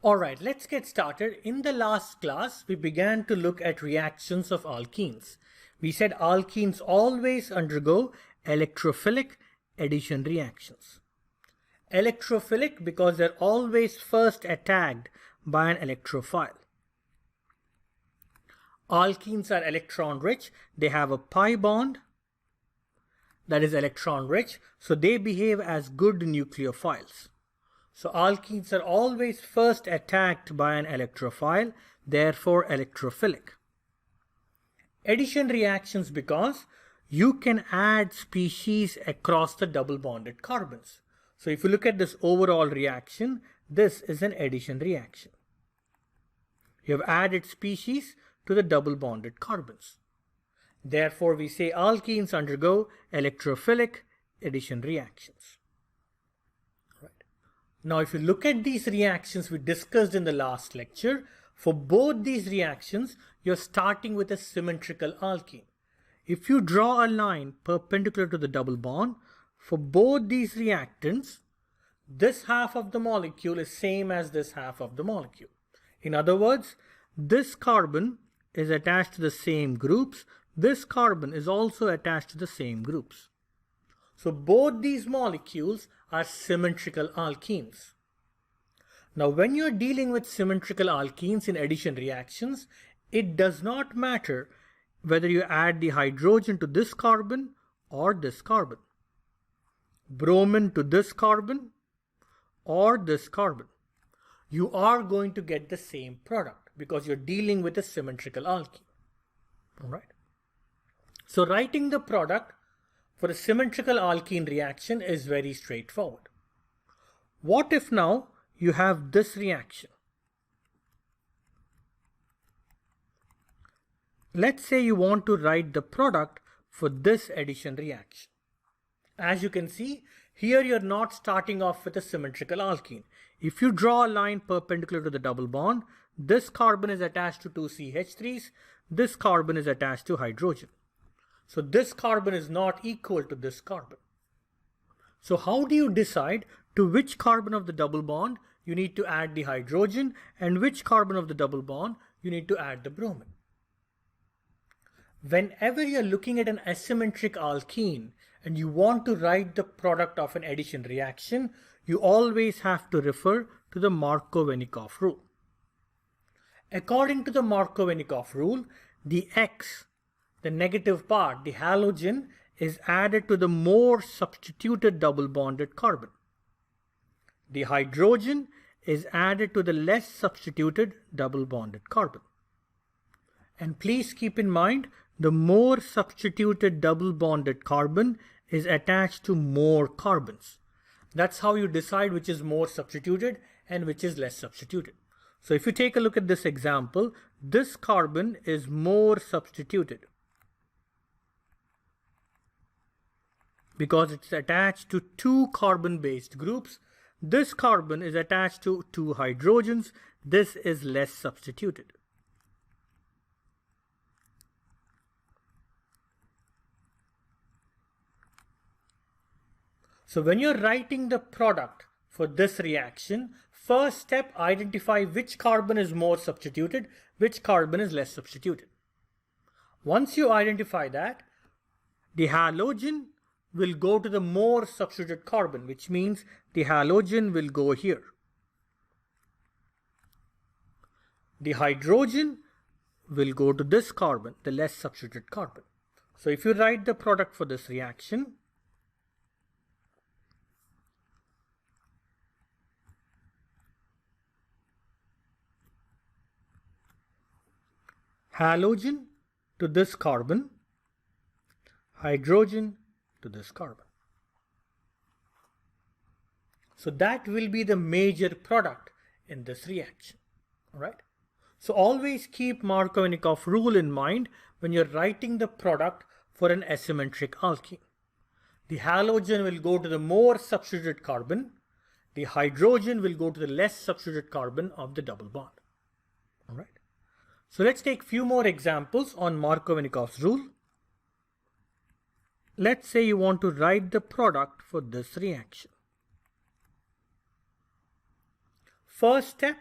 Alright, let's get started. In the last class, we began to look at reactions of alkenes. We said alkenes always undergo electrophilic addition reactions. Electrophilic because they're always first attacked by an electrophile. Alkenes are electron rich. They have a pi bond that is electron rich, so they behave as good nucleophiles. So alkenes are always first attacked by an electrophile, therefore electrophilic. Addition reactions because you can add species across the double bonded carbons. So if you look at this overall reaction, this is an addition reaction. You have added species to the double bonded carbons. Therefore, we say alkenes undergo electrophilic addition reactions. Right. Now, if you look at these reactions we discussed in the last lecture, for both these reactions, you're starting with a symmetrical alkene. If you draw a line perpendicular to the double bond, for both these reactants, this half of the molecule is same as this half of the molecule. In other words, this carbon is attached to the same groups. This carbon is also attached to the same groups. So both these molecules are symmetrical alkenes. Now when you're dealing with symmetrical alkenes in addition reactions, it does not matter whether you add the hydrogen to this carbon or this carbon, bromine to this carbon or this carbon. You are going to get the same product because you're dealing with a symmetrical alkene. All right. So writing the product for a symmetrical alkene reaction is very straightforward. What if now you have this reaction? Let's say you want to write the product for this addition reaction. As you can see, here you're not starting off with a symmetrical alkene. If you draw a line perpendicular to the double bond, this carbon is attached to two CH3s, this carbon is attached to hydrogen. So this carbon is not equal to this carbon. So how do you decide to which carbon of the double bond you need to add the hydrogen and which carbon of the double bond you need to add the bromine? Whenever you're looking at an asymmetric alkene and you want to write the product of an addition reaction, you always have to refer to the Markovinikov rule. According to the Markovinikov rule, the X, the negative part, the halogen, is added to the more substituted double bonded carbon. The hydrogen is added to the less substituted double bonded carbon. And please keep in mind, the more substituted double bonded carbon is attached to more carbons. That's how you decide which is more substituted and which is less substituted. So if you take a look at this example, this carbon is more substituted because it's attached to two carbon-based groups. This carbon is attached to two hydrogens. This is less substituted. So when you're writing the product for this reaction, first step, identify which carbon is more substituted, which carbon is less substituted. Once you identify that, the halogen will go to the more substituted carbon, which means the halogen will go here. The hydrogen will go to this carbon, the less substituted carbon. So if you write the product for this reaction, halogen to this carbon, hydrogen to this carbon. So that will be the major product in this reaction. All right. So always keep Markovinikov rule in mind when you're writing the product for an asymmetric alkene. The halogen will go to the more substituted carbon. The hydrogen will go to the less substituted carbon of the double bond. All right. So let's take a few more examples on Markovinikov's rule. Let's say you want to write the product for this reaction. First step,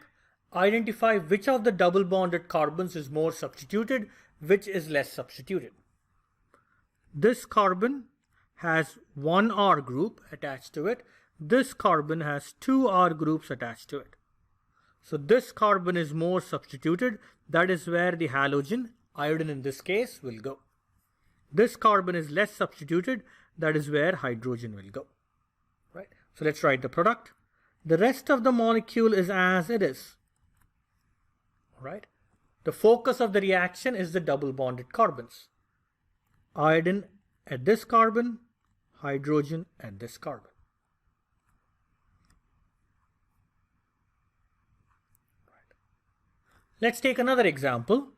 identify which of the double bonded carbons is more substituted, which is less substituted. This carbon has one R group attached to it. This carbon has two R groups attached to it. So this carbon is more substituted. That is where the halogen, iodine in this case, will go. This carbon is less substituted. That is where hydrogen will go. Right? So let's write the product. The rest of the molecule is as it is. Right? The focus of the reaction is the double bonded carbons. Iodine at this carbon, hydrogen at this carbon. Right. Let's take another example.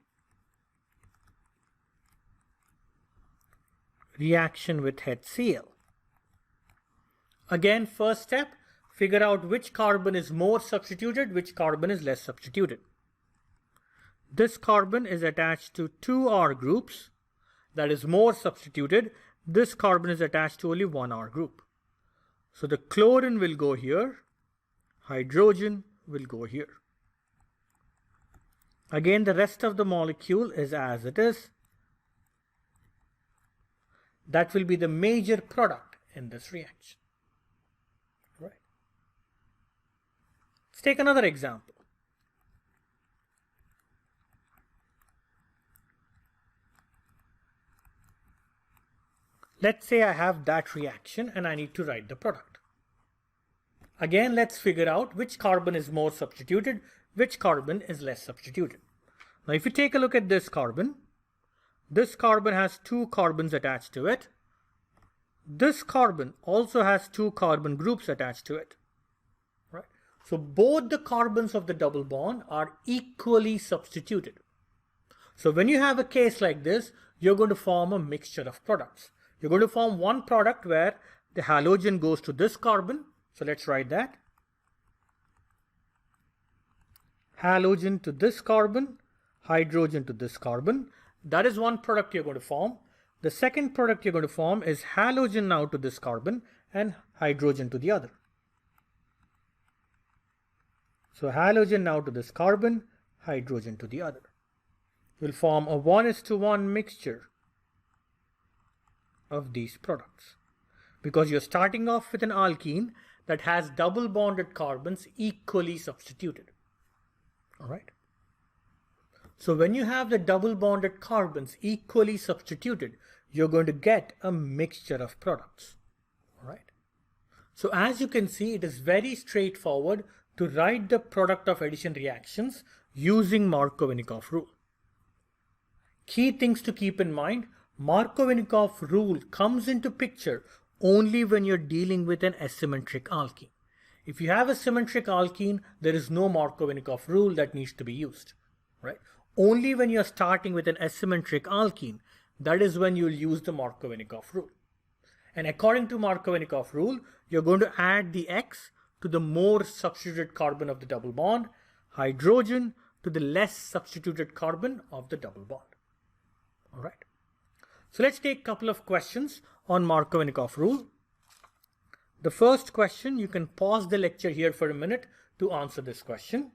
Reaction with HCl. Again, first step, figure out which carbon is more substituted, which carbon is less substituted. This carbon is attached to two R groups, that is more substituted. This carbon is attached to only one R group. So the chlorine will go here, hydrogen will go here. Again, the rest of the molecule is as it is. That will be the major product in this reaction. Right. Let's take another example. Let's say I have that reaction and I need to write the product. Again, let's figure out which carbon is more substituted, which carbon is less substituted. Now, if you take a look at this carbon has two carbons attached to it. This carbon also has two carbon groups attached to it. Right? So both the carbons of the double bond are equally substituted. So when you have a case like this, you're going to form a mixture of products. You're going to form one product where the halogen goes to this carbon. So let's write that. Halogen to this carbon, hydrogen to this carbon. That is one product you're going to form. The second product you're going to form is halogen now to this carbon and hydrogen to the other. So halogen now to this carbon, hydrogen to the other. You'll form a 1:1 mixture of these products, because you're starting off with an alkene that has double bonded carbons equally substituted. All right. So when you have the double bonded carbons equally substituted, you're going to get a mixture of products. All right. So as you can see, it is very straightforward to write the product of addition reactions using Markovinikov rule. Key things to keep in mind: Markovinikov rule comes into picture only when you're dealing with an asymmetric alkene. If you have a symmetric alkene, there is no Markovinikov rule that needs to be used. Right? Only when you're starting with an asymmetric alkene, that is when you'll use the Markovinikov rule. And according to Markovinikov rule, you're going to add the X to the more substituted carbon of the double bond, hydrogen to the less substituted carbon of the double bond. All right. So let's take a couple of questions on Markovinikov rule. The first question, you can pause the lecture here for a minute to answer this question.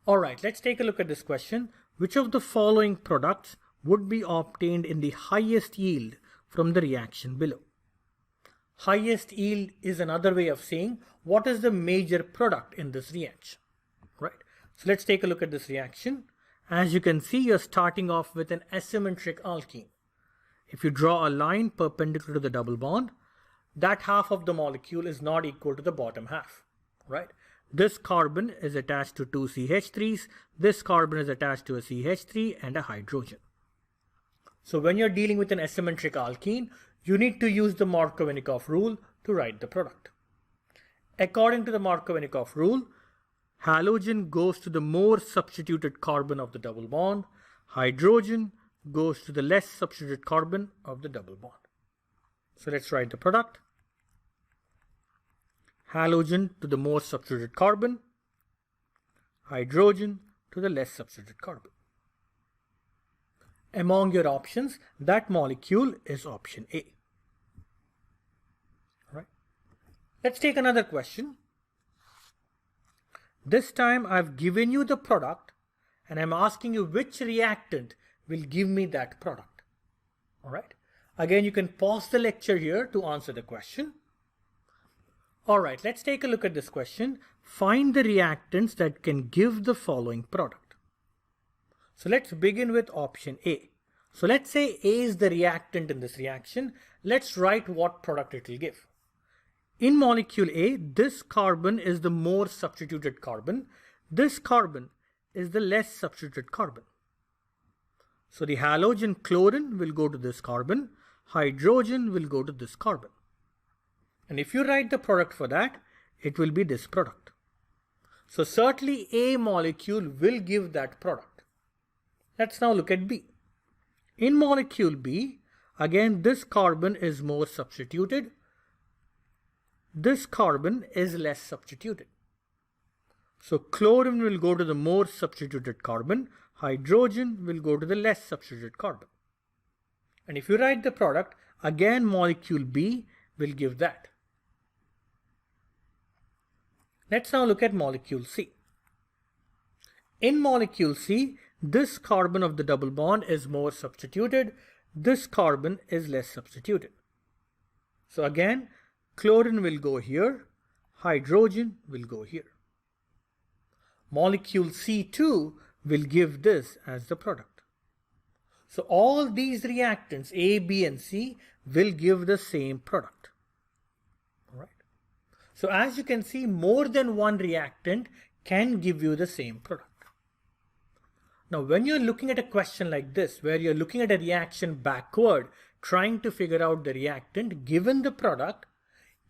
All right, let's take a look at this question. Which of the following products would be obtained in the highest yield from the reaction below? Highest yield is another way of saying what is the major product in this reaction, right? So let's take a look at this reaction. As you can see, you're starting off with an asymmetric alkene. If you draw a line perpendicular to the double bond, that half of the molecule is not equal to the bottom half, right? This carbon is attached to two CH3s. This carbon is attached to a CH3 and a hydrogen. So when you're dealing with an asymmetric alkene, you need to use the Markovinikov rule to write the product. According to the Markovinikov rule, halogen goes to the more substituted carbon of the double bond. Hydrogen goes to the less substituted carbon of the double bond. So let's write the product. Halogen to the more substituted carbon, hydrogen to the less substituted carbon. Among your options, that molecule is option A. All right. Let's take another question. This time I've given you the product and I'm asking you which reactant will give me that product. All right. Again, you can pause the lecture here to answer the question. All right, let's take a look at this question. Find the reactants that can give the following product. So let's begin with option A. So let's say A is the reactant in this reaction. Let's write what product it will give. In molecule A, this carbon is the more substituted carbon. This carbon is the less substituted carbon. So the halogen chlorine will go to this carbon. Hydrogen will go to this carbon. And if you write the product for that, it will be this product. So certainly A molecule will give that product. Let's now look at B. In molecule B, again this carbon is more substituted. This carbon is less substituted. So chlorine will go to the more substituted carbon. Hydrogen will go to the less substituted carbon. And if you write the product, again molecule B will give that. Let's now look at molecule C. In molecule C, this carbon of the double bond is more substituted. This carbon is less substituted. So again, chlorine will go here. Hydrogen will go here. Molecule C2 will give this as the product. So all these reactants A, B and C will give the same product. All right. So as you can see, more than one reactant can give you the same product. Now when you're looking at a question like this, where you're looking at a reaction backward, trying to figure out the reactant given the product,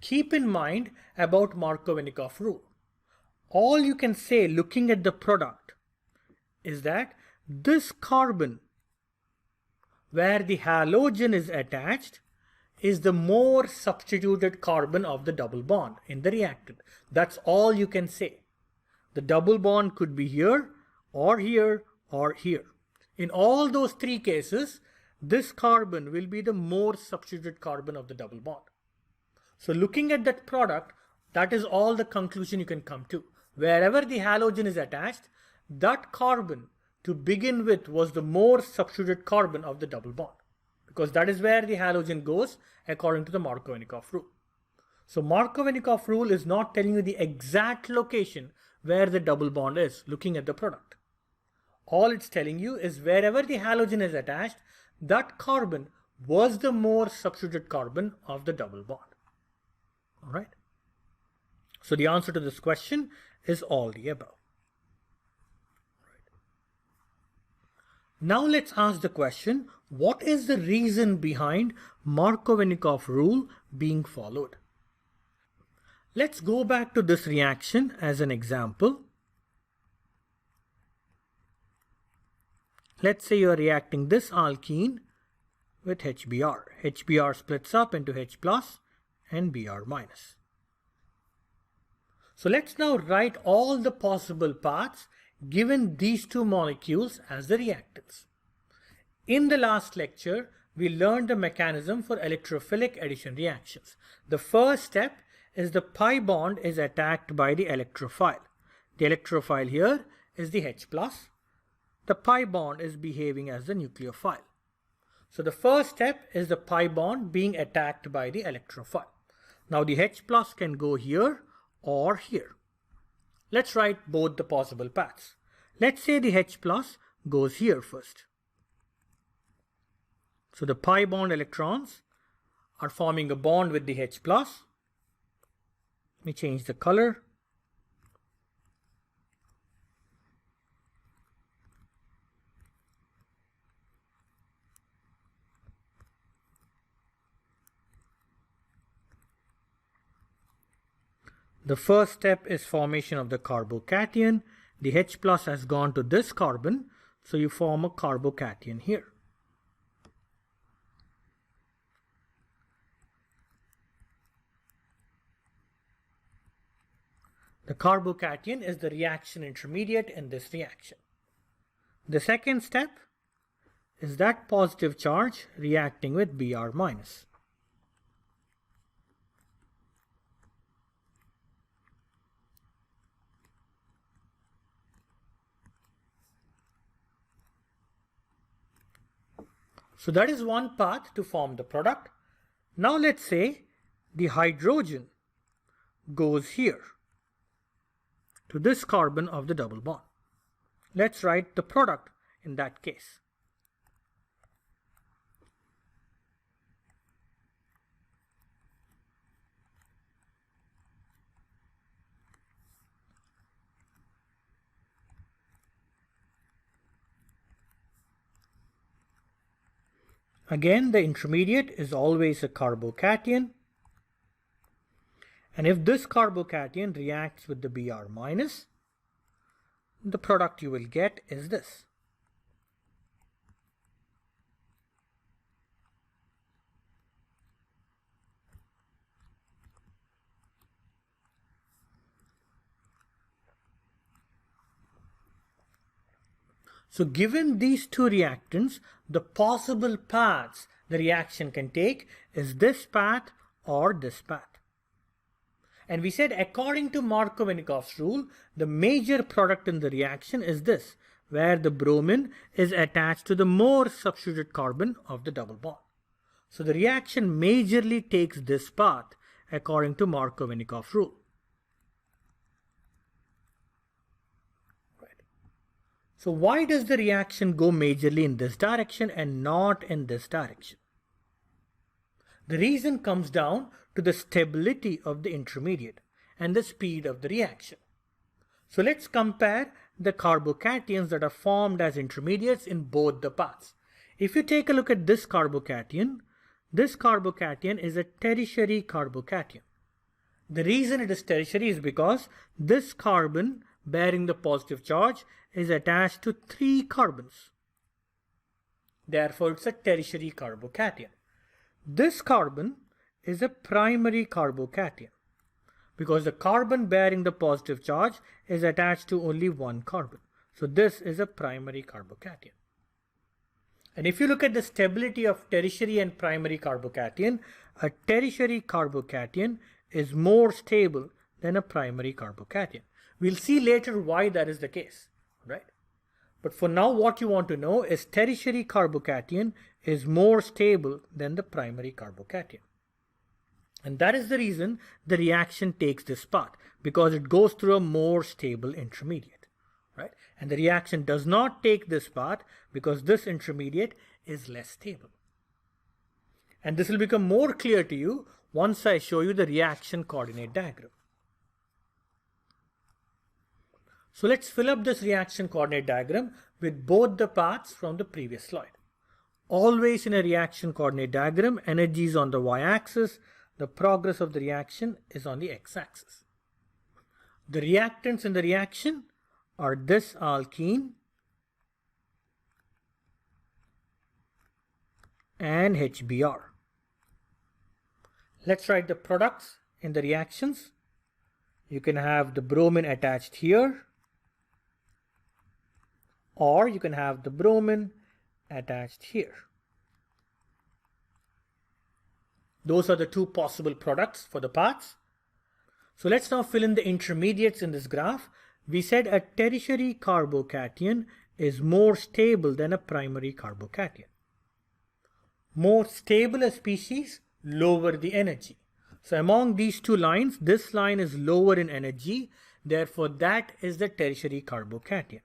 keep in mind about Markovinikov rule. All you can say looking at the product is that this carbon where the halogen is attached is the more substituted carbon of the double bond in the reactant. That's all you can say. The double bond could be here or here or here. In all those three cases, this carbon will be the more substituted carbon of the double bond. So looking at that product, that is all the conclusion you can come to. Wherever the halogen is attached, that carbon to begin with was the more substituted carbon of the double bond, because that is where the halogen goes according to the Markovinikov rule. So Markovinikov rule is not telling you the exact location where the double bond is looking at the product. All it's telling you is wherever the halogen is attached, that carbon was the more substituted carbon of the double bond. All right. So the answer to this question is all the above. Now let's ask the question, what is the reason behind Markovinikov rule being followed? Let's go back to this reaction as an example. Let's say you are reacting this alkene with HBr. HBr splits up into H plus and Br minus. So let's now write all the possible paths given these two molecules as the reactants. In the last lecture, we learned the mechanism for electrophilic addition reactions. The first step is the pi bond is attacked by the electrophile. The electrophile here is the H plus. The pi bond is behaving as the nucleophile. So the first step is the pi bond being attacked by the electrophile. Now the H plus can go here or here. Let's write both the possible paths. Let's say the H plus goes here first. So the pi bond electrons are forming a bond with the H plus. Let me change the color. The first step is formation of the carbocation. The H plus has gone to this carbon, so you form a carbocation here. The carbocation is the reaction intermediate in this reaction. The second step is that positive charge reacting with Br minus. So that is one path to form the product. Now let's say the hydrogen goes here to this carbon of the double bond. Let's write the product in that case. Again, the intermediate is always a carbocation. And if this carbocation reacts with the Br minus, the product you will get is this. So given these two reactants, the possible paths the reaction can take is this path or this path. And we said according to Markovinikov's rule, the major product in the reaction is this, where the bromine is attached to the more substituted carbon of the double bond. So the reaction majorly takes this path according to Markovinikov's rule. So why does the reaction go majorly in this direction and not in this direction? The reason comes down to the stability of the intermediate and the speed of the reaction. So let's compare the carbocations that are formed as intermediates in both the paths. If you take a look at this carbocation is a tertiary carbocation. The reason it is tertiary is because this carbon bearing the positive charge is attached to 3 carbons. Therefore, it's a tertiary carbocation. This carbon is a primary carbocation because the carbon bearing the positive charge is attached to only 1 carbon. So this is a primary carbocation. And if you look at the stability of tertiary and primary carbocation, a tertiary carbocation is more stable than a primary carbocation. We'll see later why that is the case, right? But for now, what you want to know is tertiary carbocation is more stable than the primary carbocation. And that is the reason the reaction takes this path, because it goes through a more stable intermediate, right? And the reaction does not take this path because this intermediate is less stable. And this will become more clear to you once I show you the reaction coordinate diagram. So let's fill up this reaction coordinate diagram with both the paths from the previous slide. Always in a reaction coordinate diagram, energy is on the y-axis, the progress of the reaction is on the x-axis. The reactants in the reaction are this alkene and HBr. Let's write the products in the reactions. You can have the bromine attached here, or you can have the bromine attached here. Those are the two possible products for the paths. So let's now fill in the intermediates in this graph. We said a tertiary carbocation is more stable than a primary carbocation. More stable a species, lower the energy. So among these two lines, this line is lower in energy, therefore that is the tertiary carbocation.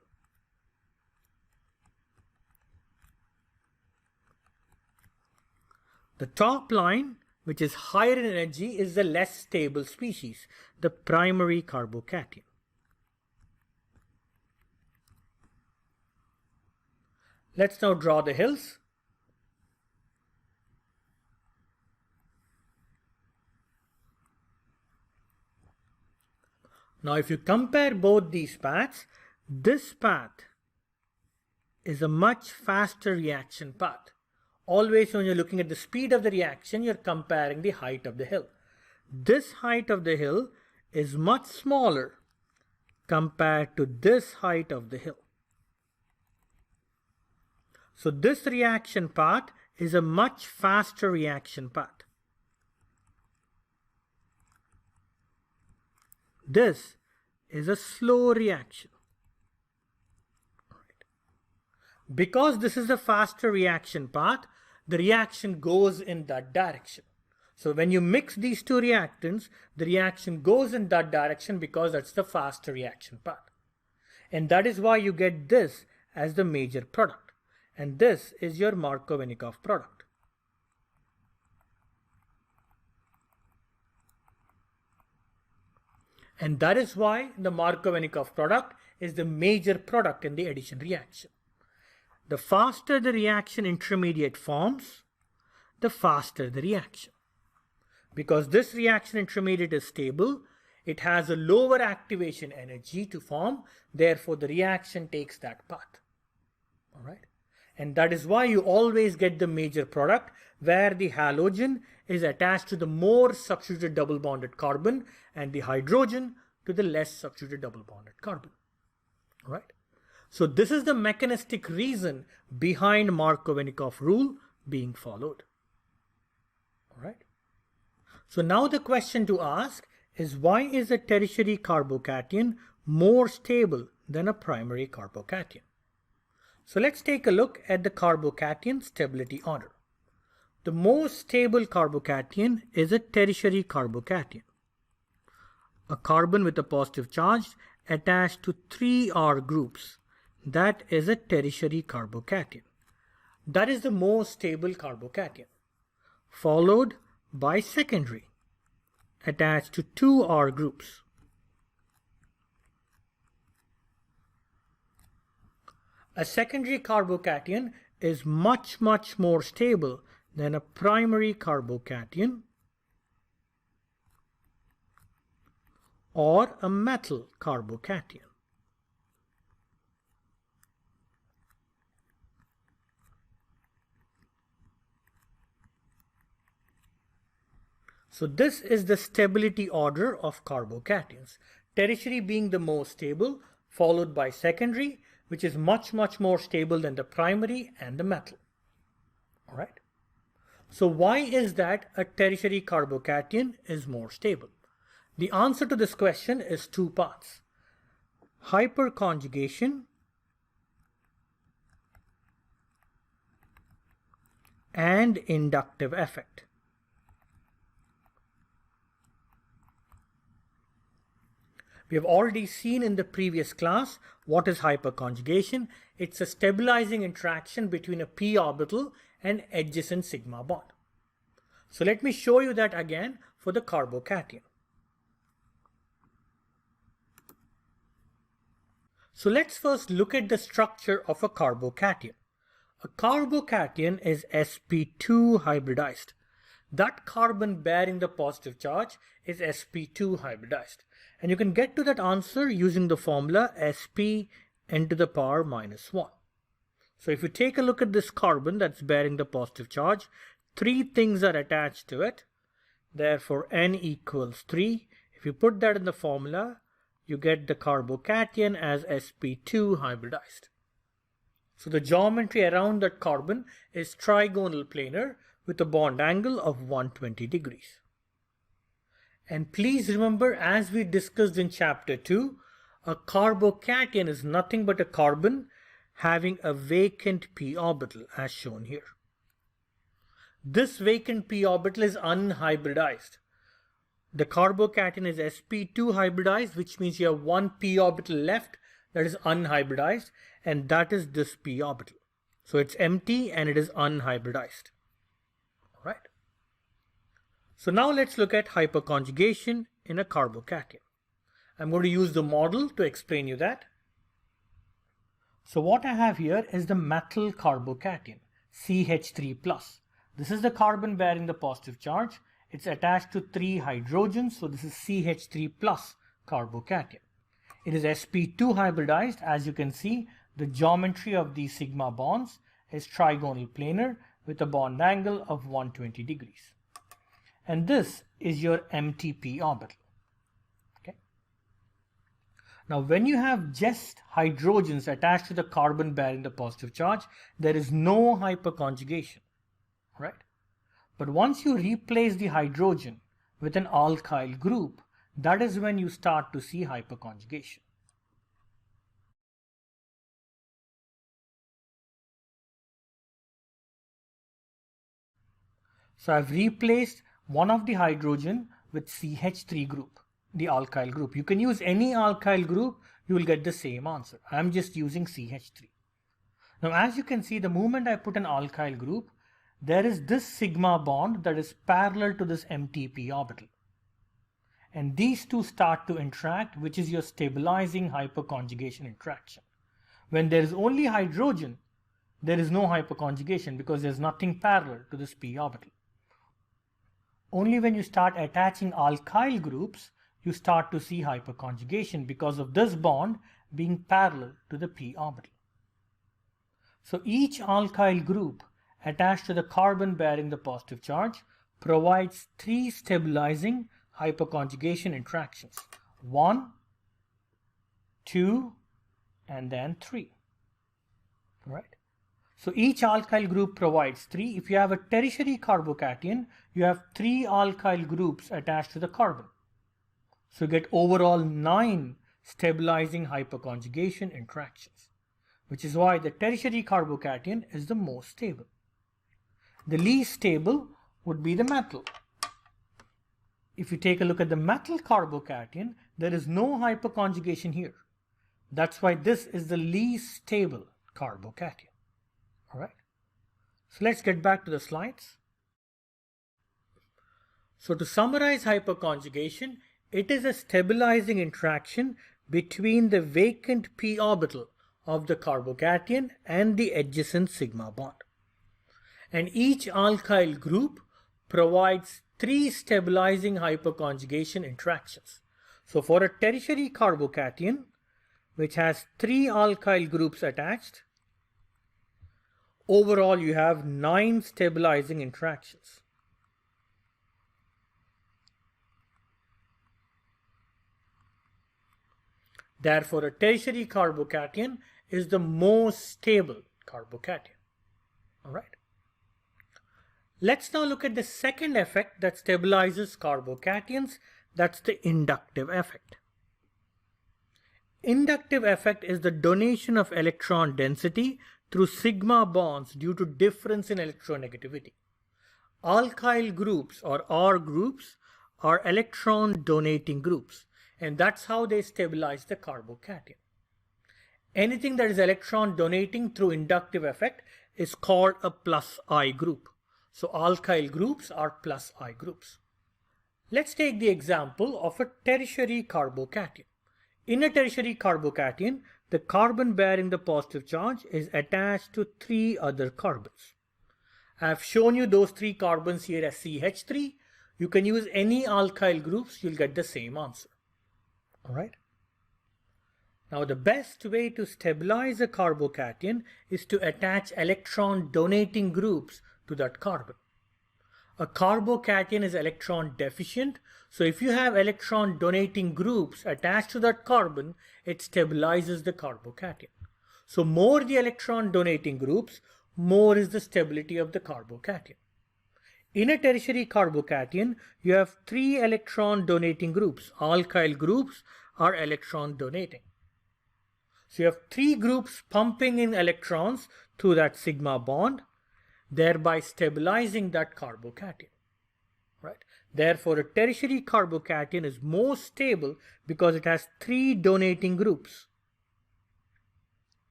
The top line, which is higher in energy, is the less stable species, the primary carbocation. Let's now draw the hills. Now if you compare both these paths, this path is a much faster reaction path. Always when you're looking at the speed of the reaction, you're comparing the height of the hill. This height of the hill is much smaller compared to this height of the hill. So this reaction path is a much faster reaction path. This is a slow reaction. Because this is a faster reaction path, the reaction goes in that direction. So when you mix these two reactants, the reaction goes in that direction because that's the faster reaction path. And that is why you get this as the major product. And this is your Markovinikov product. And that is why the Markovinikov product is the major product in the addition reaction. The faster the reaction intermediate forms, the faster the reaction. Because this reaction intermediate is stable, it has a lower activation energy to form, therefore the reaction takes that path. All right? And that is why you always get the major product where the halogen is attached to the more substituted double bonded carbon and the hydrogen to the less substituted double bonded carbon. All right? So this is the mechanistic reason behind Markovinikov rule being followed. All right? So now the question to ask is, why is a tertiary carbocation more stable than a primary carbocation? So let's take a look at the carbocation stability order. The most stable carbocation is a tertiary carbocation. A carbon with a positive charge attached to 3 R groups. That is a tertiary carbocation. That is the most stable carbocation. Followed by secondary, attached to 2 R groups. A secondary carbocation is much more stable than a primary carbocation or a methyl carbocation. So this is the stability order of carbocations. Tertiary being the most stable, followed by secondary, which is much more stable than the primary and the methyl. All right. So why is that a tertiary carbocation is more stable? The answer to this question is 2 parts. Hyperconjugation and inductive effect. We have already seen in the previous class what is hyperconjugation. It's a stabilizing interaction between a p orbital and adjacent sigma bond. So let me show you that again for the carbocation. So let's first look at the structure of a carbocation. A carbocation is sp2 hybridized. That carbon bearing the positive charge is sp2 hybridized. And you can get to that answer using the formula sp n to the power minus 1. So if you take a look at this carbon that's bearing the positive charge, 3 things are attached to it. Therefore n equals 3. If you put that in the formula, you get the carbocation as sp2 hybridized. So the geometry around that carbon is trigonal planar with a bond angle of 120 degrees. And please remember, as we discussed in chapter 2, a carbocation is nothing but a carbon having a vacant p orbital as shown here. This vacant p orbital is unhybridized. The carbocation is sp2 hybridized, which means you have 1 p orbital left that is unhybridized, and that is this p orbital. So it's empty and it is unhybridized. All right. So now let's look at hyperconjugation in a carbocation. I'm going to use the model to explain you that. So what I have here is the methyl carbocation, CH3+. This is the carbon bearing the positive charge. It's attached to 3 hydrogens, so this is CH3+ carbocation. It is sp2 hybridized. As you can see, the geometry of these sigma bonds is trigonal planar with a bond angle of 120 degrees. And this is your empty p orbital. Okay. Now when you have just hydrogens attached to the carbon bearing the positive charge, there is no hyperconjugation, right? But once you replace the hydrogen with an alkyl group, that is when you start to see hyperconjugation. So I've replaced one of the hydrogen with CH3 group, the alkyl group. You can use any alkyl group, you will get the same answer. I'm just using CH3. Now as you can see, the moment I put an alkyl group, there is this sigma bond that is parallel to this empty p orbital. And these two start to interact, which is your stabilizing hyperconjugation interaction. When there is only hydrogen, there is no hyperconjugation because there's nothing parallel to this p orbital. Only when you start attaching alkyl groups, you start to see hyperconjugation because of this bond being parallel to the p orbital. So each alkyl group attached to the carbon bearing the positive charge provides 3 stabilizing hyperconjugation interactions. 1, 2, and then 3. Right? So each alkyl group provides 3. If you have a tertiary carbocation, you have 3 alkyl groups attached to the carbon. So you get overall 9 stabilizing hyperconjugation interactions, which is why the tertiary carbocation is the most stable. The least stable would be the methyl. If you take a look at the methyl carbocation, there is no hyperconjugation here. That's why this is the least stable carbocation. All right. So let's get back to the slides. So to summarize hyperconjugation, it is a stabilizing interaction between the vacant p orbital of the carbocation and the adjacent sigma bond. And each alkyl group provides 3 stabilizing hyperconjugation interactions. So for a tertiary carbocation, which has 3 alkyl groups attached, overall you have 9 stabilizing interactions. Therefore, a tertiary carbocation is the most stable carbocation. All right. Let's now look at the second effect that stabilizes carbocations. That's the inductive effect. Inductive effect is the donation of electron density through sigma bonds due to difference in electronegativity. Alkyl groups or R groups are electron donating groups, and that's how they stabilize the carbocation. Anything that is electron donating through inductive effect is called a plus I group. So alkyl groups are plus I groups. Let's take the example of a tertiary carbocation. In a tertiary carbocation, the carbon bearing the positive charge is attached to 3 other carbons. I have shown you those 3 carbons here as CH3. You can use any alkyl groups, you'll get the same answer. All right. Now the best way to stabilize a carbocation is to attach electron donating groups to that carbon. A carbocation is electron deficient, so if you have electron donating groups attached to that carbon, it stabilizes the carbocation. So more the electron donating groups, more is the stability of the carbocation. In a tertiary carbocation, you have 3 electron donating groups. Alkyl groups are electron donating. So you have 3 groups pumping in electrons through that sigma bond, thereby stabilizing that carbocation. Right? Therefore, a tertiary carbocation is more stable because it has 3 donating groups.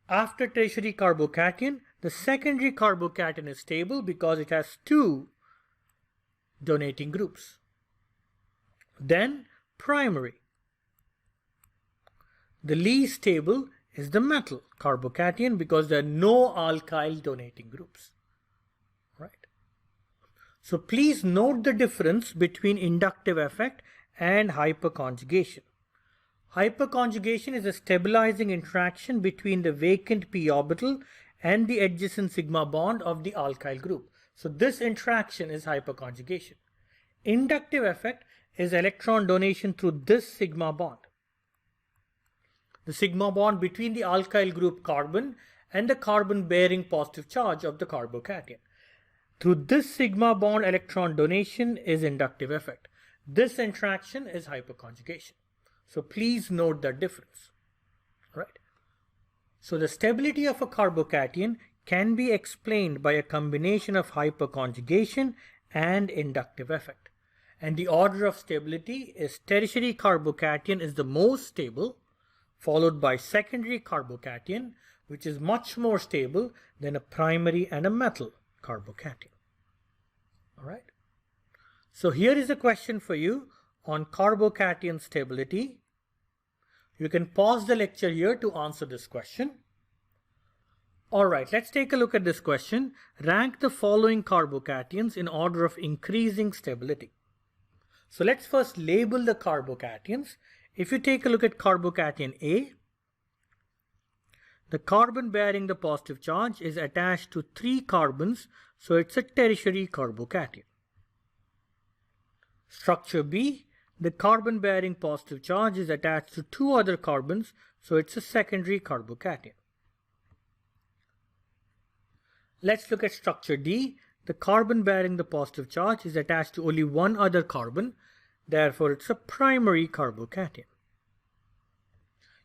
After tertiary carbocation, the secondary carbocation is stable because it has 2 donating groups. Then primary. The least stable is the methyl carbocation because there are no alkyl donating groups. Right? So please note the difference between inductive effect and hyperconjugation. Hyperconjugation is a stabilizing interaction between the vacant p orbital and the adjacent sigma bond of the alkyl group. So this interaction is hyperconjugation. Inductive effect is electron donation through this sigma bond. The sigma bond between the alkyl group carbon and the carbon bearing positive charge of the carbocation. Through this sigma bond electron donation is inductive effect. This interaction is hyperconjugation. So please note that difference. Right? So the stability of a carbocation can be explained by a combination of hyperconjugation and inductive effect. And the order of stability is tertiary carbocation is the most stable, followed by secondary carbocation, which is much more stable than a primary and a methyl carbocation. All right. So here is a question for you on carbocation stability. You can pause the lecture here to answer this question. All right, let's take a look at this question. Rank the following carbocations in order of increasing stability. So let's first label the carbocations. If you take a look at carbocation A, the carbon bearing the positive charge is attached to 3 carbons, so it's a tertiary carbocation. Structure B, the carbon bearing positive charge is attached to 2 other carbons, so it's a secondary carbocation. Let's look at structure D. The carbon bearing the positive charge is attached to only 1 other carbon, therefore it's a primary carbocation.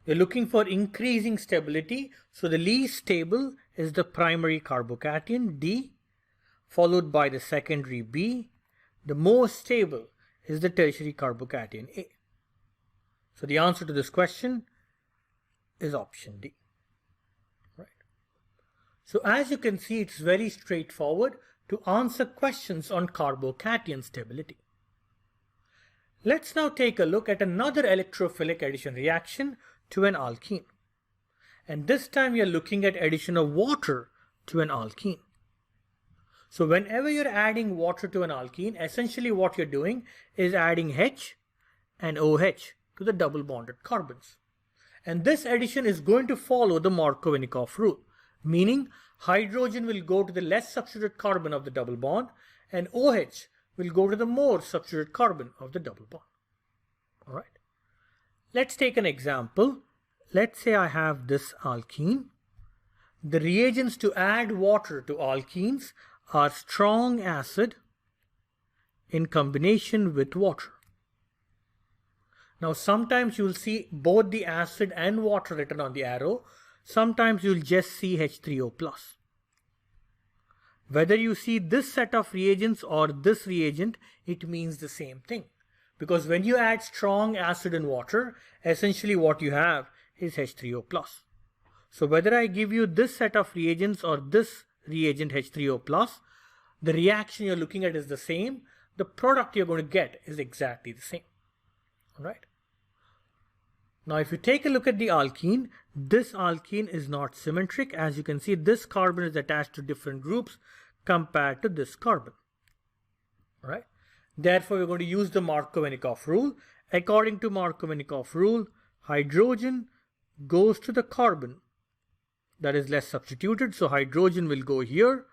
You're looking for increasing stability, so the least stable is the primary carbocation D, followed by the secondary B. The most stable is the tertiary carbocation A. So the answer to this question is option D. Right. So as you can see, it's very straightforward to answer questions on carbocation stability. Let's now take a look at another electrophilic addition reaction to an alkene. And this time we are looking at addition of water to an alkene. So whenever you're adding water to an alkene, essentially what you're doing is adding H and OH to the double bonded carbons. And this addition is going to follow the Markovinikov rule, meaning hydrogen will go to the less substituted carbon of the double bond and OH will go to the more substituted carbon of the double bond. All right. Let's take an example. Let's say I have this alkene. The reagents to add water to alkenes are strong acid in combination with water. Now sometimes you'll see both the acid and water written on the arrow. Sometimes you'll just see H3O+. Whether you see this set of reagents or this reagent, it means the same thing. Because when you add strong acid and water, essentially what you have is H3O+. So whether I give you this set of reagents or this reagent H3O+, the reaction you're looking at is the same. The product you're going to get is exactly the same. All right. Now if you take a look at the alkene, this alkene is not symmetric. As you can see, this carbon is attached to different groups compared to this carbon. All right. Therefore, we're going to use the Markovinikov rule. According to Markovinikov rule, hydrogen goes to the carbon that is less substituted. So hydrogen will go here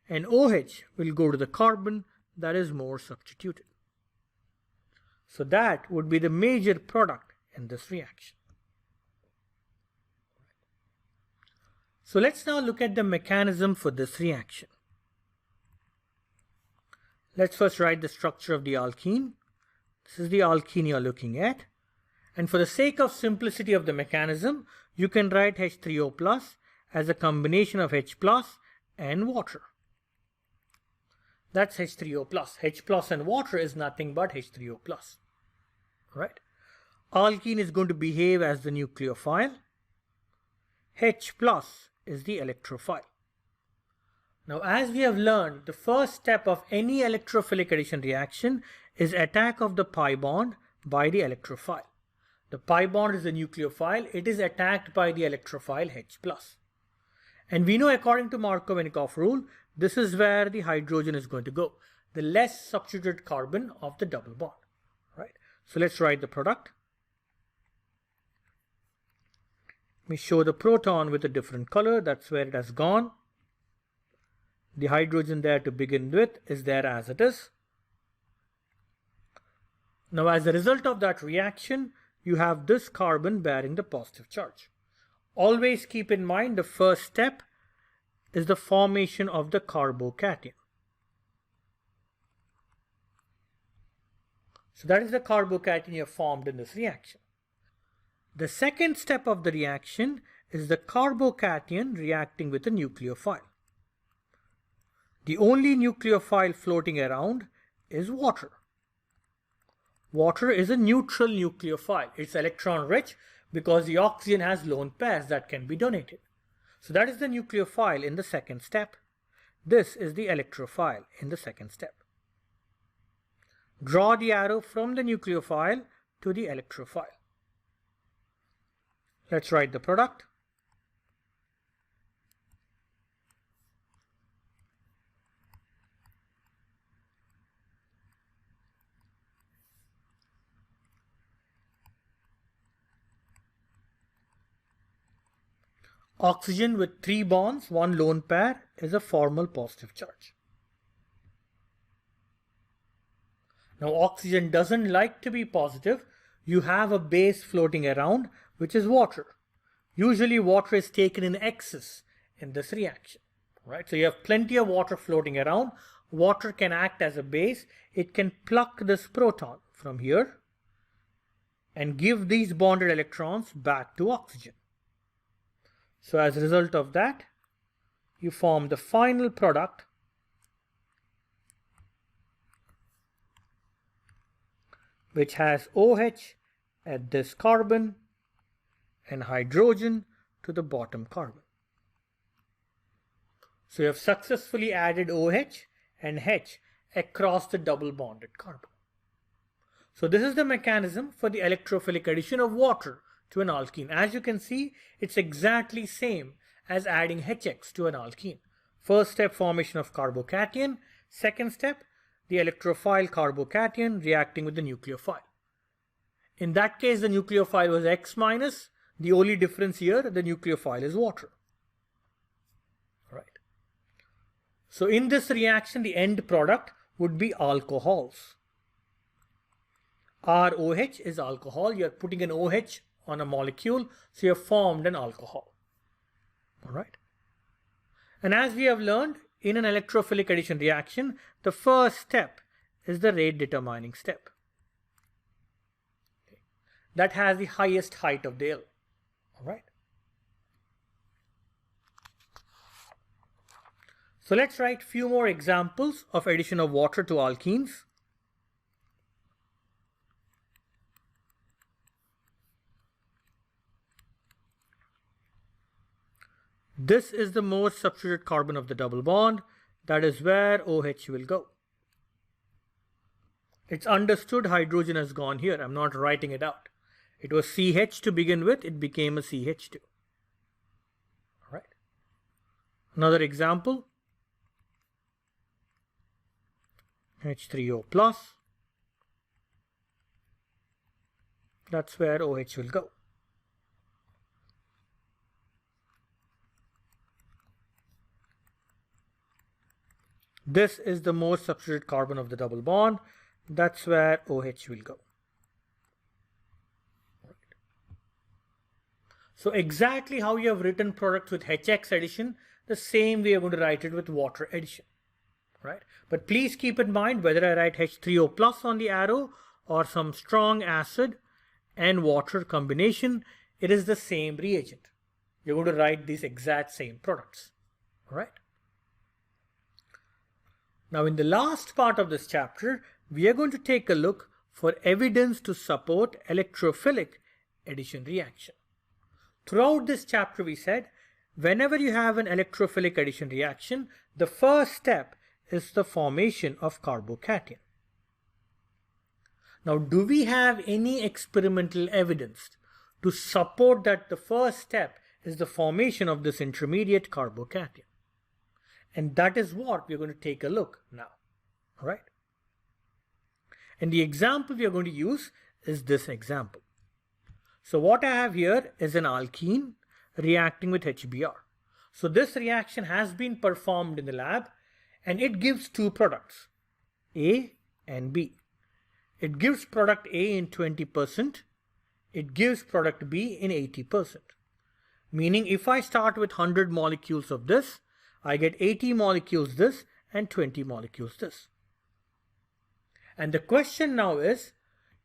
and OH will go to the carbon that is more substituted. So that would be the major product in this reaction. So let's now look at the mechanism for this reaction. Let's first write the structure of the alkene. This is the alkene you're looking at. And for the sake of simplicity of the mechanism, you can write H3O+ as a combination of H+ and water. That's H3O+. H+ and water is nothing but H3O+. Right? Alkene is going to behave as the nucleophile. H+ is the electrophile. Now, as we have learned, the first step of any electrophilic addition reaction is attack of the pi bond by the electrophile. The pi bond is the nucleophile. It is attacked by the electrophile H+. And we know according to Markovinikov rule, this is where the hydrogen is going to go, the less substituted carbon of the double bond. Right? So let's write the product. Let me show the proton with a different color. That's where it has gone. The hydrogen there to begin with is there as it is. Now as a result of that reaction, you have this carbon bearing the positive charge. Always keep in mind the first step is the formation of the carbocation. So that is the carbocation you have formed in this reaction. The second step of the reaction is the carbocation reacting with a nucleophile. The only nucleophile floating around is water. Water is a neutral nucleophile. It's electron rich because the oxygen has lone pairs that can be donated. So that is the nucleophile in the second step. This is the electrophile in the second step. Draw the arrow from the nucleophile to the electrophile. Let's write the product. Oxygen with 3 bonds, 1 lone pair, is a formal positive charge. Now oxygen doesn't like to be positive. You have a base floating around, which is water. Usually water is taken in excess in this reaction, right? So you have plenty of water floating around. Water can act as a base. It can pluck this proton from here and give these bonded electrons back to oxygen. So as a result of that, you form the final product which has OH at this carbon and hydrogen to the bottom carbon. So you have successfully added OH and H across the double bonded carbon. So this is the mechanism for the electrophilic addition of water to an alkene. As you can see, it's exactly same as adding HX to an alkene. First step, formation of carbocation. Second step, the electrophile carbocation reacting with the nucleophile. In that case, the nucleophile was X minus. The only difference here, the nucleophile is water. Right. So in this reaction, the end product would be alcohols. ROH is alcohol. You are putting an OH on a molecule, so you have formed an alcohol. All right. And as we have learned, in an electrophilic addition reaction, the first step is the rate determining step. Okay. That has the highest height of the L. All right. So let's write few more examples of addition of water to alkenes. This is the most substituted carbon of the double bond. That is where OH will go. It's understood hydrogen has gone here. I'm not writing it out. It was CH to begin with. It became a CH2. All right. Another example. H3O plus. That's where OH will go. This is the most substituted carbon of the double bond. That's where OH will go. Right. So exactly how you have written products with HX addition, the same way you're going to write it with water addition. Right? But please keep in mind whether I write H3O plus on the arrow or some strong acid and water combination, it is the same reagent. You're going to write these exact same products. All right? Now in the last part of this chapter, we are going to take a look for evidence to support electrophilic addition reaction. Throughout this chapter we said, whenever you have an electrophilic addition reaction, the first step is the formation of carbocation. Now do we have any experimental evidence to support that the first step is the formation of this intermediate carbocation? And that is what we're going to take a look now. All right. And the example we are going to use is this example. So what I have here is an alkene reacting with HBr. So this reaction has been performed in the lab and it gives two products, A and B. It gives product A in 20%. It gives product B in 80%. Meaning if I start with 100 molecules of this, I get 80 molecules this and 20 molecules this. And the question now is,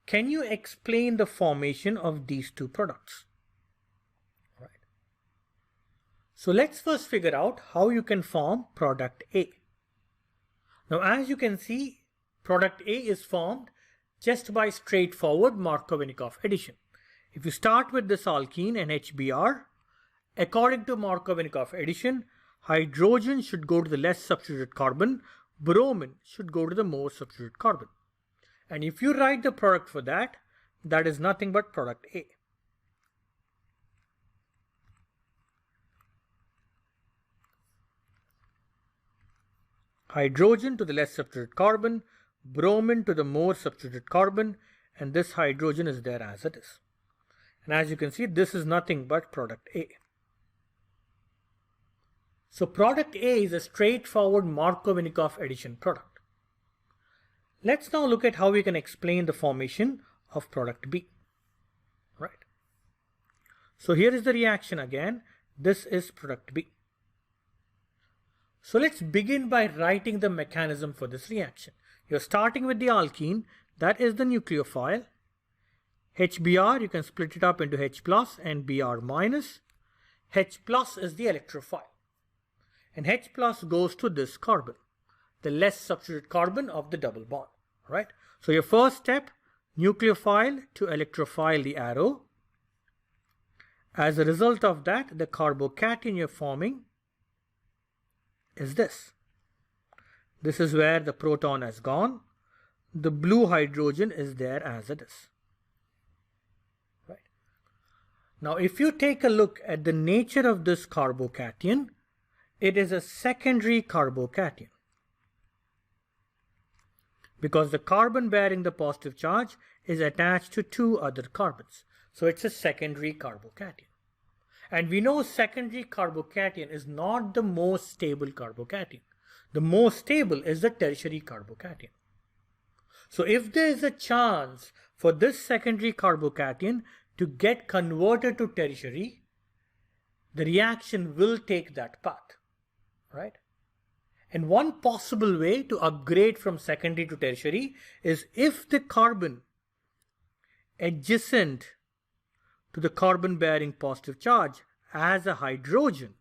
can you explain the formation of these two products? Right. So let's first figure out how you can form product A. Now as you can see, product A is formed just by straightforward Markovinikov addition. If you start with this alkene and HBr, according to Markovinikov addition, hydrogen should go to the less substituted carbon, bromine should go to the more substituted carbon. And if you write the product for that, that is nothing but product A. Hydrogen to the less substituted carbon, bromine to the more substituted carbon, and this hydrogen is there as it is. And as you can see, this is nothing but product A. So product A is a straightforward Markovinikov addition product. Let's now look at how we can explain the formation of product B. Right. So here is the reaction again. This is product B. So let's begin by writing the mechanism for this reaction. You're starting with the alkene, that is the nucleophile. HBr, you can split it up into H plus and Br minus. H plus is the electrophile. And H plus goes to this carbon, the less substituted carbon of the double bond. Right? So your first step, nucleophile to electrophile the arrow. As a result of that, the carbocation you're forming is this. This is where the proton has gone. The blue hydrogen is there as it is. Right. Now if you take a look at the nature of this carbocation, it is a secondary carbocation, because the carbon bearing the positive charge is attached to two other carbons. So it's a secondary carbocation. And we know secondary carbocation is not the most stable carbocation. The most stable is the tertiary carbocation. So if there is a chance for this secondary carbocation to get converted to tertiary, the reaction will take that path. Right? And one possible way to upgrade from secondary to tertiary is if the carbon adjacent to the carbon bearing positive charge as a hydrogen,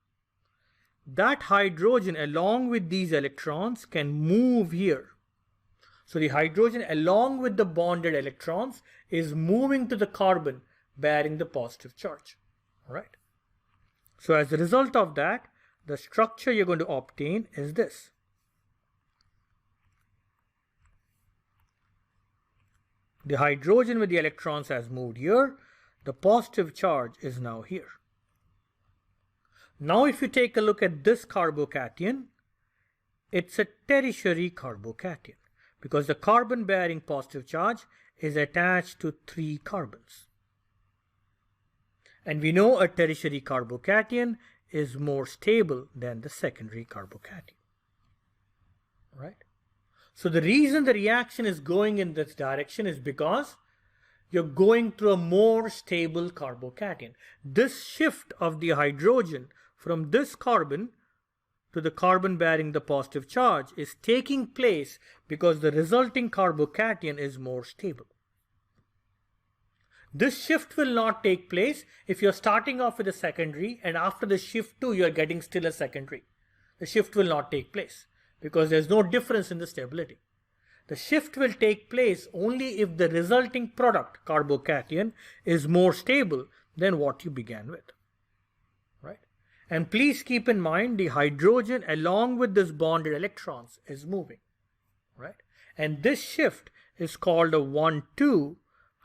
that hydrogen along with these electrons can move here. So the hydrogen along with the bonded electrons is moving to the carbon bearing the positive charge. Right? So as a result of that, the structure you're going to obtain is this. The hydrogen with the electrons has moved here. The positive charge is now here. Now if you take a look at this carbocation, it's a tertiary carbocation because the carbon bearing positive charge is attached to 3 carbons. And we know a tertiary carbocation is more stable than the secondary carbocation. Right? So the reason the reaction is going in this direction is because you're going through a more stable carbocation. This shift of the hydrogen from this carbon to the carbon bearing the positive charge is taking place because the resulting carbocation is more stable. This shift will not take place if you're starting off with a secondary and after the shift 2 you're getting still a secondary. The shift will not take place because there's no difference in the stability. The shift will take place only if the resulting product, carbocation, is more stable than what you began with. Right? And please keep in mind the hydrogen along with this bonded electrons is moving. Right? And this shift is called a 1,2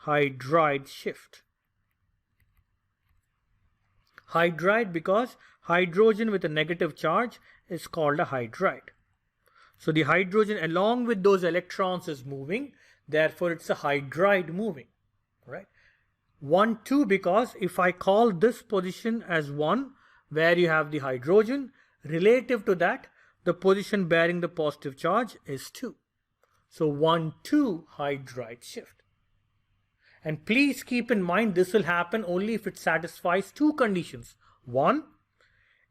hydride shift. Hydride because hydrogen with a negative charge is called a hydride. So the hydrogen along with those electrons is moving, therefore it's a hydride moving. Right? 1,2 because if I call this position as 1 where you have the hydrogen, relative to that the position bearing the positive charge is 2. So 1,2 hydride shift. And please keep in mind this will happen only if it satisfies 2 conditions. 1,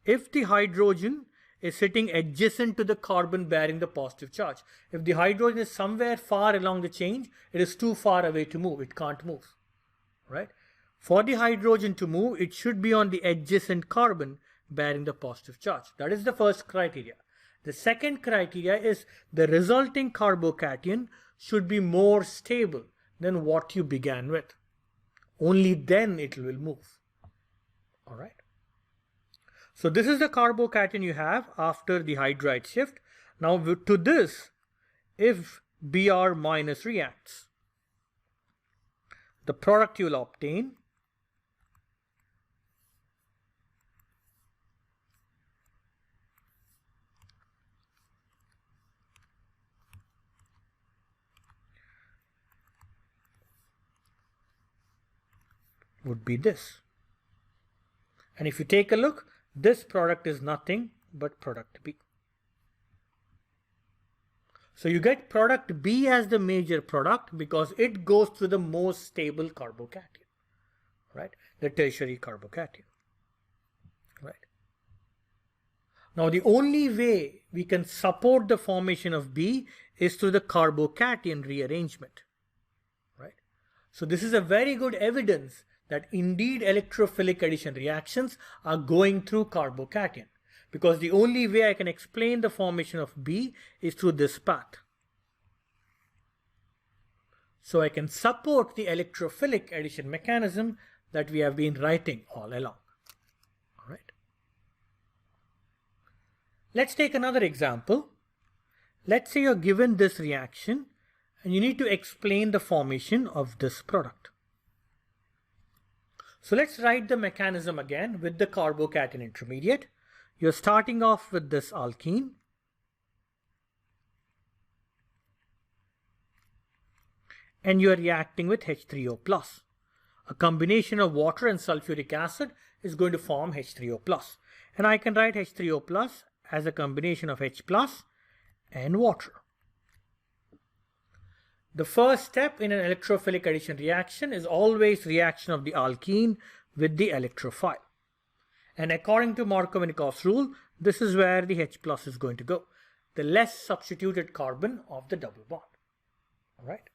if the hydrogen is sitting adjacent to the carbon bearing the positive charge. If the hydrogen is somewhere far along the chain, it is too far away to move. It can't move. Right? For the hydrogen to move, it should be on the adjacent carbon bearing the positive charge. That is the first criteria. The second criteria is the resulting carbocation should be more stable than what you began with. Only then it will move. All right. So this is the carbocation you have after the hydride shift. Now to this, if Br minus reacts, the product you will obtain would be this. And if you take a look, this product is nothing but product B. So you get product B as the major product because it goes through the most stable carbocation, right? The tertiary carbocation, right? Now the only way we can support the formation of B is through the carbocation rearrangement, right? So this is a very good evidence that indeed electrophilic addition reactions are going through carbocation, because the only way I can explain the formation of B is through this path. So I can support the electrophilic addition mechanism that we have been writing all along. All right. Let's take another example. Let's say you're given this reaction and you need to explain the formation of this product. So let's write the mechanism again with the carbocation intermediate. You're starting off with this alkene. And you're reacting with H3O+. A combination of water and sulfuric acid is going to form H3O+. And I can write H3O+ as a combination of H+ and water. The first step in an electrophilic addition reaction is always reaction of the alkene with the electrophile. And according to Markovinikov's rule, this is where the H+ is going to go, the less substituted carbon of the double bond. All right.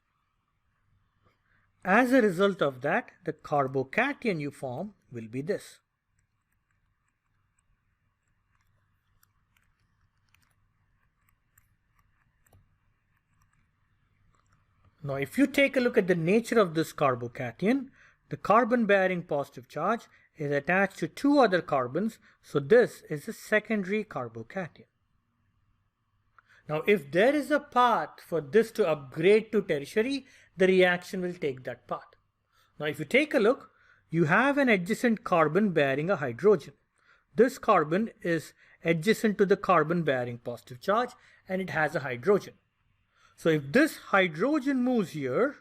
As a result of that, the carbocation you form will be this. Now, if you take a look at the nature of this carbocation, the carbon-bearing positive charge is attached to two other carbons, so this is a secondary carbocation. Now, if there is a path for this to upgrade to tertiary, the reaction will take that path. Now, if you take a look, you have an adjacent carbon bearing a hydrogen. This carbon is adjacent to the carbon bearing positive charge and it has a hydrogen. So if this hydrogen moves here,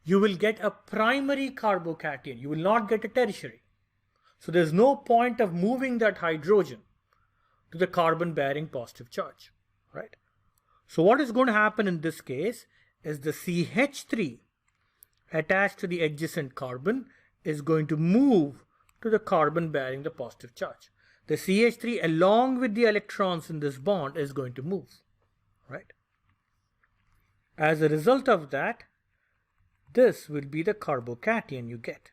you will get a primary carbocation. You will not get a tertiary. So there's no point of moving that hydrogen to the carbon bearing positive charge, right? So what is going to happen in this case is the CH3 attached to the adjacent carbon is going to move to the carbon bearing the positive charge. The CH3 along with the electrons in this bond is going to move, right? As a result of that, this will be the carbocation you get.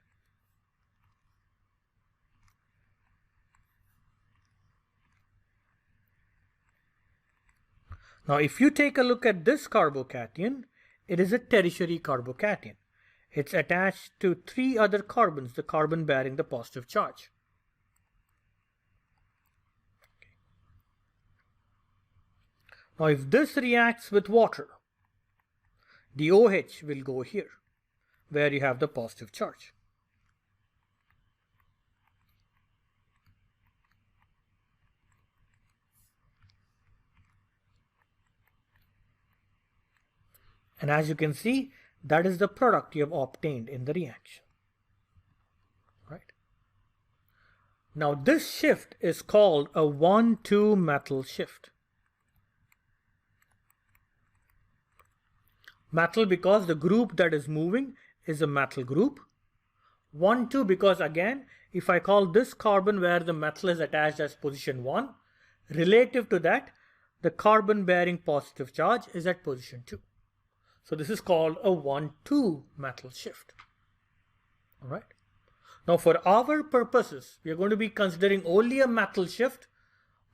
Now, if you take a look at this carbocation, it is a tertiary carbocation. It's attached to three other carbons, the carbon bearing the positive charge. Now, if this reacts with water, the OH will go here, where you have the positive charge. And as you can see, that is the product you have obtained in the reaction, right? Now, this shift is called a 1,2 methyl shift. Methyl because the group that is moving is a methyl group. 1,2 because again, if I call this carbon where the methyl is attached as position 1, relative to that, the carbon bearing positive charge is at position 2. So this is called a 1,2 methyl shift. All right. Now for our purposes, we are going to be considering only a methyl shift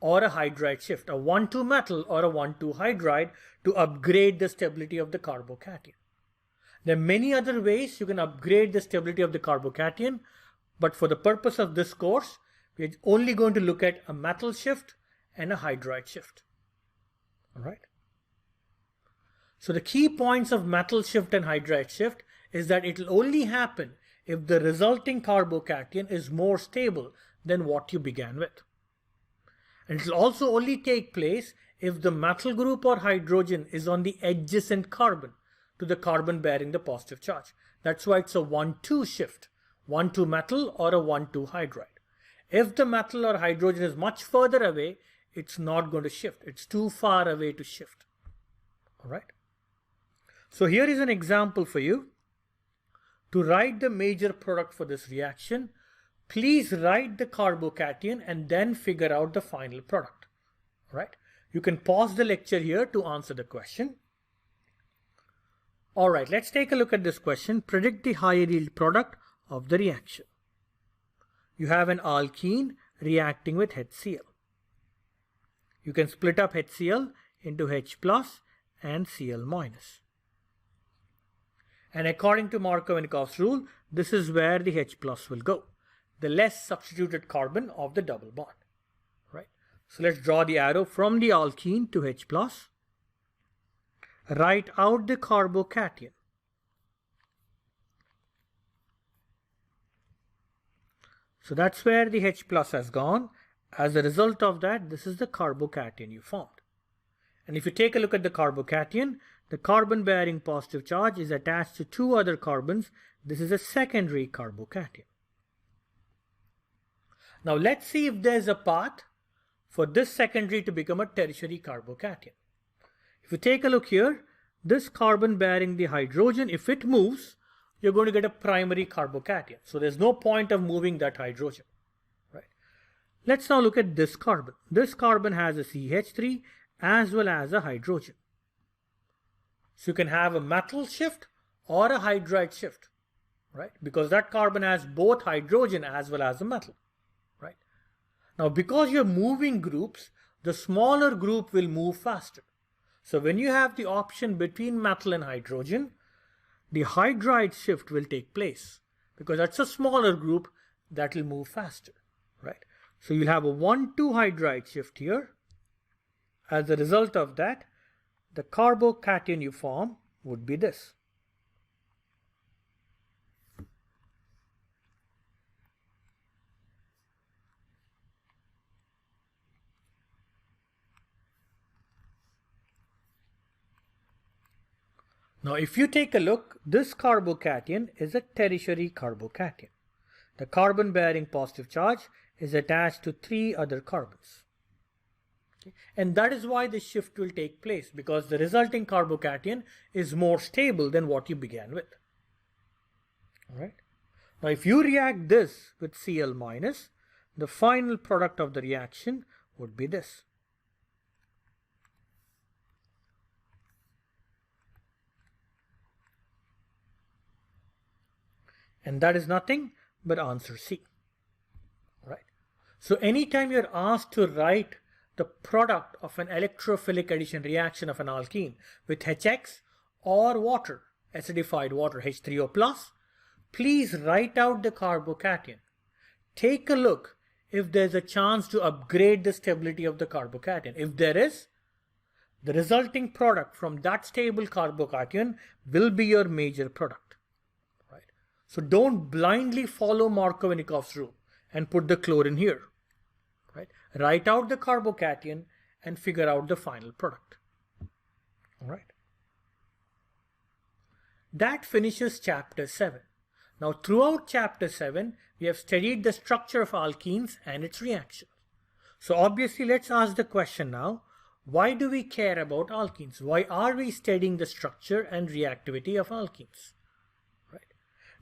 or a hydride shift, a 1,2 metal or a 1,2 hydride to upgrade the stability of the carbocation. There are many other ways you can upgrade the stability of the carbocation, but for the purpose of this course, we're only going to look at a metal shift and a hydride shift. All right. So the key points of metal shift and hydride shift is that it will only happen if the resulting carbocation is more stable than what you began with. And it will also only take place if the metal group or hydrogen is on the adjacent carbon to the carbon bearing the positive charge. That's why it's a 1,2 shift, 1,2 metal or a 1,2 hydride. If the metal or hydrogen is much further away, it's not going to shift. It's too far away to shift. All right. So here is an example for you. To write the major product for this reaction, please write the carbocation and then figure out the final product. All right. You can pause the lecture here to answer the question. All right, let's take a look at this question. Predict the higher yield product of the reaction. You have an alkene reacting with HCl. You can split up HCl into H plus and Cl minus. And according to Markovinikov's rule, this is where the H plus will go, the less substituted carbon of the double bond. Right? So let's draw the arrow from the alkene to H plus. Write out the carbocation. So that's where the H plus has gone. As a result of that, this is the carbocation you formed. And if you take a look at the carbocation, the carbon bearing positive charge is attached to two other carbons. This is a secondary carbocation. Now let's see if there's a path for this secondary to become a tertiary carbocation. If you take a look here, this carbon bearing the hydrogen, if it moves, you're going to get a primary carbocation. So there's no point of moving that hydrogen. Right? Let's now look at this carbon. This carbon has a CH3 as well as a hydrogen. So you can have a metal shift or a hydride shift, right? Because that carbon has both hydrogen as well as a metal, right? Now, because you're moving groups, the smaller group will move faster. So when you have the option between metal and hydrogen, the hydride shift will take place because that's a smaller group that will move faster, right? So you'll have a 1,2 hydride shift here. As a result of that, the carbocation you form would be this. Now, if you take a look, this carbocation is a tertiary carbocation. The carbon bearing positive charge is attached to three other carbons. Okay. And that is why the shift will take place, because the resulting carbocation is more stable than what you began with. All right. Now, if you react this with Cl minus, the final product of the reaction would be this. And that is nothing but answer C. Right. So anytime you're asked to write the product of an electrophilic addition reaction of an alkene with HX or water, acidified water H3O+, please write out the carbocation. Take a look if there's a chance to upgrade the stability of the carbocation. If there is, the resulting product from that stable carbocation will be your major product. So don't blindly follow Markovinikov's rule and put the chlorine here. Right? Write out the carbocation and figure out the final product. All right. That finishes chapter 7. Now throughout chapter 7, we have studied the structure of alkenes and its reactions. So obviously let's ask the question now, why do we care about alkenes? Why are we studying the structure and reactivity of alkenes?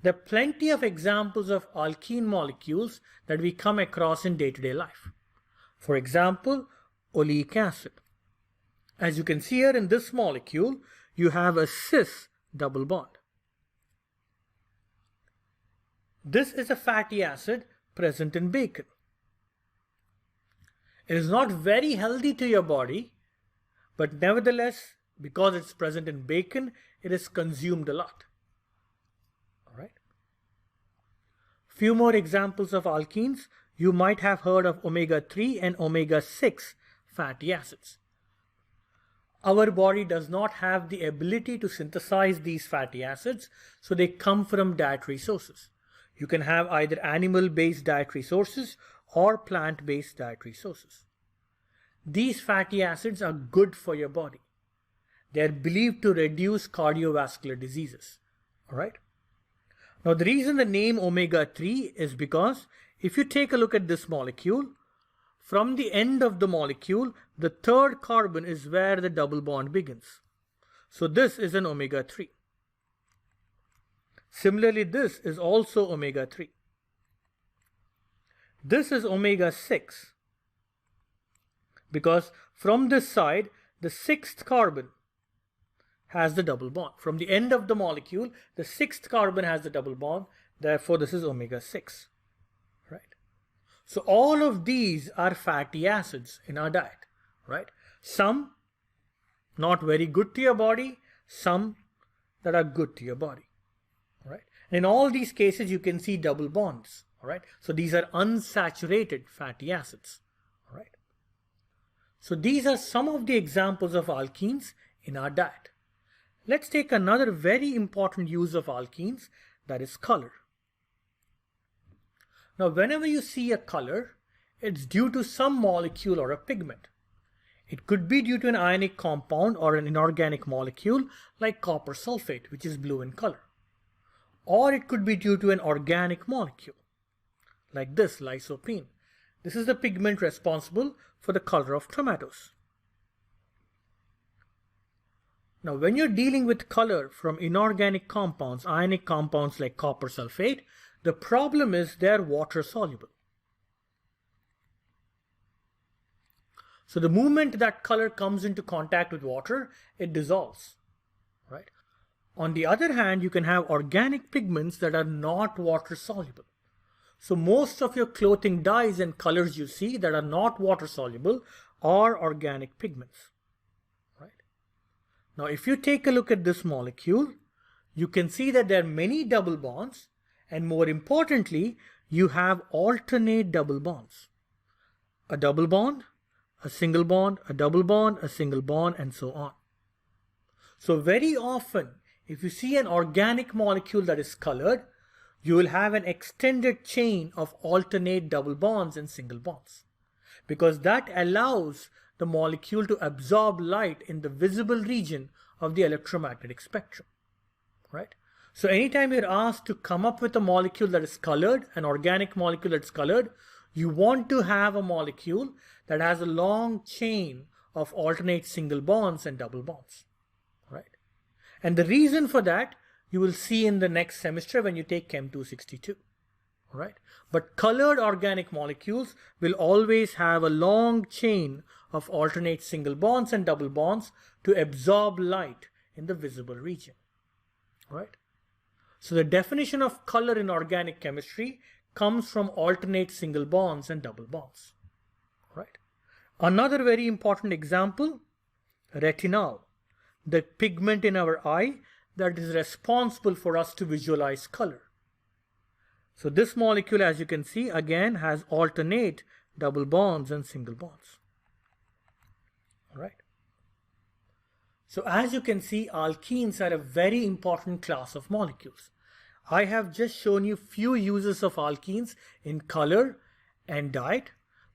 There are plenty of examples of alkene molecules that we come across in day-to-day life. For example, oleic acid. As you can see here in this molecule, you have a cis double bond. This is a fatty acid present in bacon. It is not very healthy to your body, but nevertheless, because it's present in bacon, it is consumed a lot. All right. Few more examples of alkenes. You might have heard of omega-3 and omega-6 fatty acids. Our body does not have the ability to synthesize these fatty acids, so they come from dietary sources. You can have either animal-based dietary sources or plant-based dietary sources. These fatty acids are good for your body. They are believed to reduce cardiovascular diseases. All right. Now, the reason the name omega-3 is because if you take a look at this molecule, from the end of the molecule, the third carbon is where the double bond begins. So this is an omega-3. Similarly, this is also omega-3. This is omega-6 because from this side, the sixth carbon has the double bond. From the end of the molecule, the sixth carbon has the double bond. Therefore, this is omega-6. Right? So all of these are fatty acids in our diet. Right? Some not very good to your body, some that are good to your body. Right? In all these cases, you can see double bonds. All right? So these are unsaturated fatty acids. All right? So these are some of the examples of alkenes in our diet. Let's take another very important use of alkenes, that is color. Now, whenever you see a color, it's due to some molecule or a pigment. It could be due to an ionic compound or an inorganic molecule like copper sulfate, which is blue in color. Or it could be due to an organic molecule, like this, lycopene. This is the pigment responsible for the color of tomatoes. Now, when you're dealing with color from inorganic compounds, ionic compounds like copper sulfate, the problem is they're water soluble. So the moment that color comes into contact with water, it dissolves. Right? On the other hand, you can have organic pigments that are not water soluble. So most of your clothing dyes and colors you see that are not water soluble are organic pigments. Now, if you take a look at this molecule, you can see that there are many double bonds, and more importantly, you have alternate double bonds. A double bond, a single bond, a double bond, a single bond, and so on. So very often, if you see an organic molecule that is colored, you will have an extended chain of alternate double bonds and single bonds, because that allows the molecule to absorb light in the visible region of the electromagnetic spectrum. Right? So anytime you're asked to come up with a molecule that is colored, an organic molecule that's colored, you want to have a molecule that has a long chain of alternate single bonds and double bonds. Right? And the reason for that, you will see in the next semester when you take Chem 262. Right? But colored organic molecules will always have a long chain of alternate single bonds and double bonds to absorb light in the visible region. Right? So the definition of color in organic chemistry comes from alternate single bonds and double bonds. Right? Another very important example, retinal, the pigment in our eye that is responsible for us to visualize color. So this molecule, as you can see, again has alternate double bonds and single bonds. All right. So as you can see, alkenes are a very important class of molecules. I have just shown you few uses of alkenes in color and diet,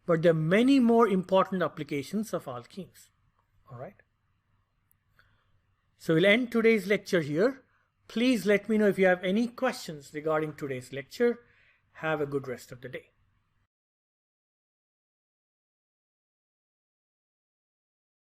but there are many more important applications of alkenes. All right. So we'll end today's lecture here. Please let me know if you have any questions regarding today's lecture. Have a good rest of the day.